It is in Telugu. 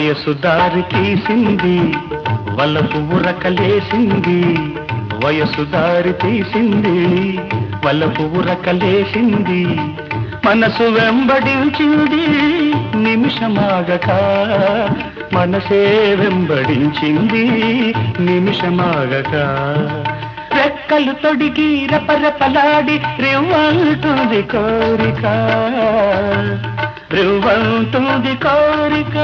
వయసు దారి తీసింది వలపు ఉరకలేసింది వయసు దారి తీసింది వలపు ఉరకలేసింది మనసు వెంబడించింది నిమిషమాగక మనసే వెంబడించింది నిమిషమాగక రెక్కలు తొడిగి రెపరెపలాడి రివ్వంటుంది కోరిక రివ్వంటుంది కోరిక